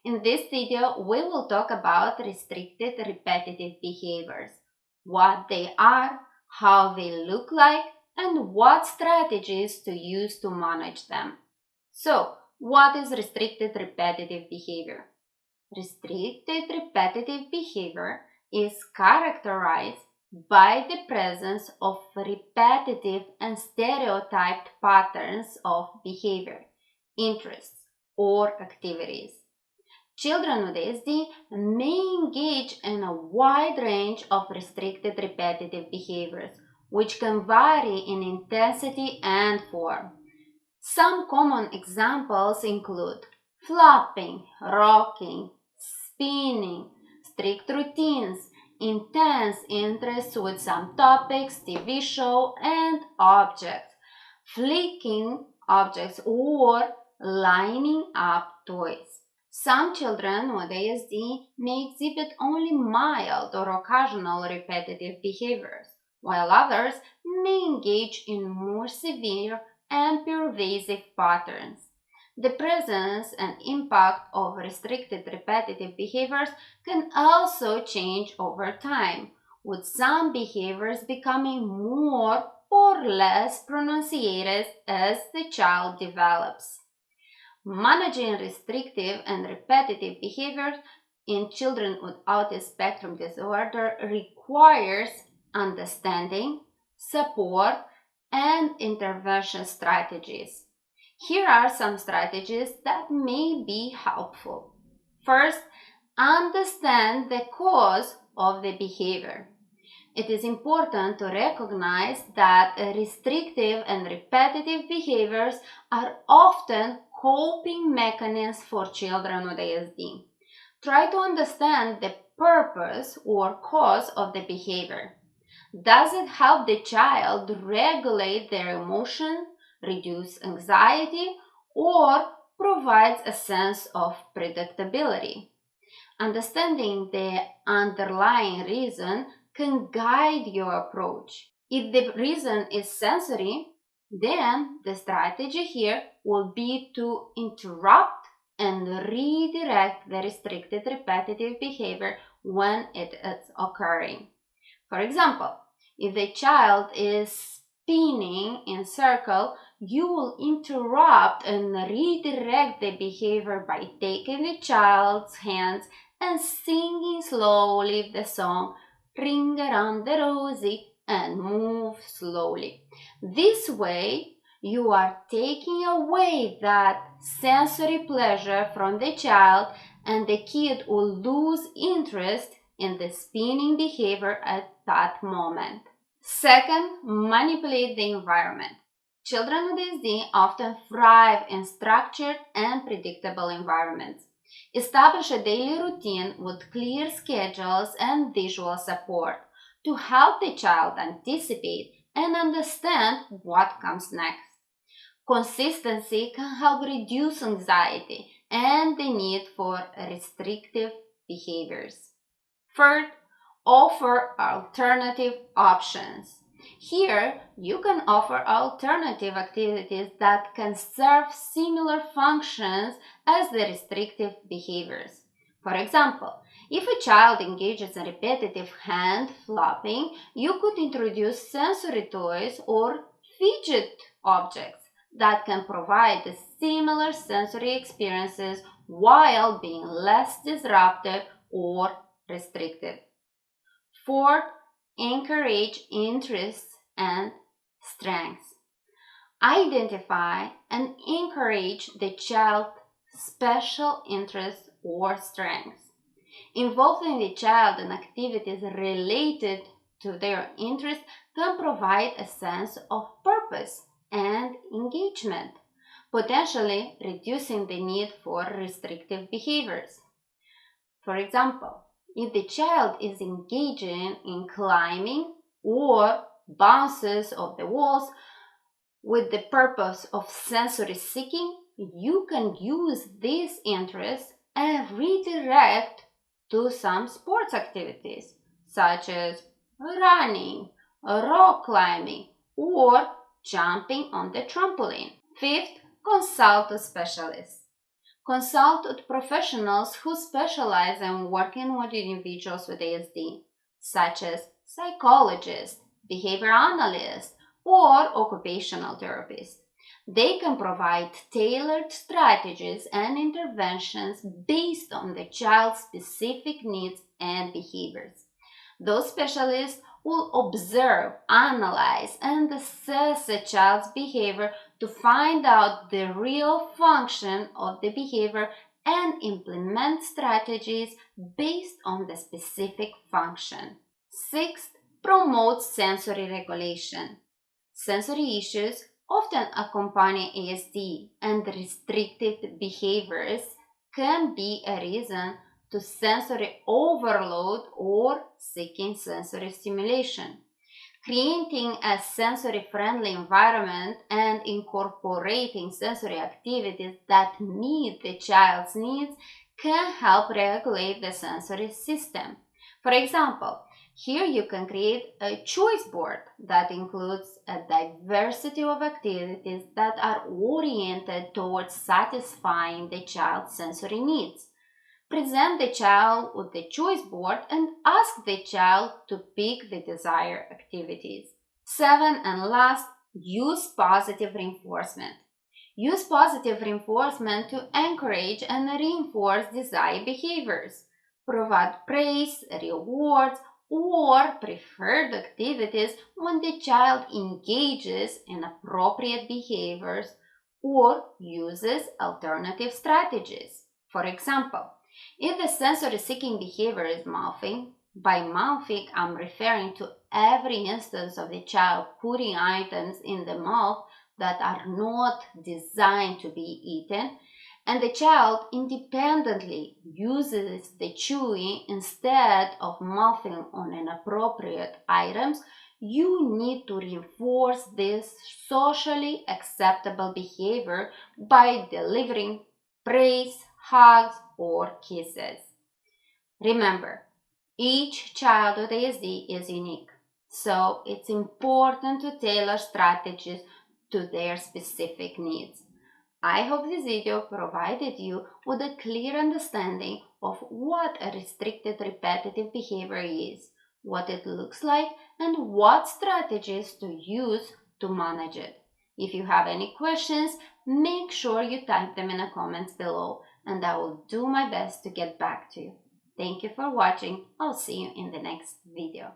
In this video, we will talk about restricted repetitive behaviors, what they are, how they look like, and what strategies to use to manage them. So, what is restricted repetitive behavior? Restricted repetitive behavior is characterized by the presence of repetitive and stereotyped patterns of behavior, interests, or activities. Children with ASD may engage in a wide range of restricted repetitive behaviors, which can vary in intensity and form. Some common examples include flopping, rocking, spinning, strict routines, intense interest with some topics, TV show, and objects, flicking objects, or lining up toys. Some children with ASD may exhibit only mild or occasional repetitive behaviors, while others may engage in more severe and pervasive patterns. The presence and impact of restricted repetitive behaviors can also change over time, with some behaviors becoming more or less pronunciated as the child develops. Managing restrictive and repetitive behaviors in children with autism spectrum disorder requires understanding, support, and intervention strategies. Here are some strategies that may be helpful. First, understand the cause of the behavior. It is important to recognize that restrictive and repetitive behaviors are often coping mechanisms for children with ASD. Try to understand the purpose or cause of the behavior. Does it help the child regulate their emotion, reduce anxiety, or provides a sense of predictability? Understanding the underlying reason can guide your approach. If the reason is sensory, then the strategy here will be to interrupt and redirect the restricted repetitive behavior when it is occurring. For example, if the child is spinning in a circle, you will interrupt and redirect the behavior by taking the child's hands and singing slowly the song "Ring around the rosy" and move slowly. This way, you are taking away that sensory pleasure from the child, and the kid will lose interest in the spinning behavior at that moment. Second, manipulate the environment. Children with ASD often thrive in structured and predictable environments. Establish a daily routine with clear schedules and visual support to help the child anticipate and understand what comes next. Consistency can help reduce anxiety and the need for restrictive behaviors. Third, offer alternative options. Here, you can offer alternative activities that can serve similar functions as the restrictive behaviors. For example, if a child engages in repetitive hand flopping, you could introduce sensory toys or fidget objects that can provide the similar sensory experiences while being less disruptive or restrictive. Fourth, encourage interests and strengths. Identify and encourage the child's special interests or strengths. Involving the child in activities related to their interests can provide a sense of purpose and engagement, potentially reducing the need for restrictive behaviors. For example, if the child is engaging in climbing or bounces off the walls with the purpose of sensory seeking, you can use these interests and redirect to some sports activities such as running, rock climbing, or jumping on the trampoline. Fifth, consult a specialist. Consult with professionals who specialize in working with individuals with ASD, such as psychologists, behavior analysts, or occupational therapists. They can provide tailored strategies and interventions based on the child's specific needs and behaviors. Those specialists will observe, analyze, and assess a child's behavior to find out the real function of the behavior and implement strategies based on the specific function. Sixth, promote sensory regulation. Sensory issues often accompany ASD, and restricted behaviors can be a reason to sensory overload or seeking sensory stimulation. Creating a sensory-friendly environment and incorporating sensory activities that meet the child's needs can help regulate the sensory system. For example, here you can create a choice board that includes a diversity of activities that are oriented towards satisfying the child's sensory needs. Present the child with the choice board and ask the child to pick the desired activities. 7 and last, use positive reinforcement. Use positive reinforcement to encourage and reinforce desired behaviors. Provide praise, rewards, or preferred activities when the child engages in appropriate behaviors or uses alternative strategies. For example, if the sensory seeking behavior is mouthing, by mouthing I'm referring to every instance of the child putting items in the mouth that are not designed to be eaten, and the child independently uses the chewing instead of mouthing on inappropriate items, you need to reinforce this socially acceptable behavior by delivering praise, hugs, or kisses. Remember, each child with ASD is unique, so it's important to tailor strategies to their specific needs. I hope this video provided you with a clear understanding of what a restricted repetitive behavior is, what it looks like, and what strategies to use to manage it. If you have any questions, make sure you type them in the comments below, and I will do my best to get back to you. Thank you for watching. I'll see you in the next video.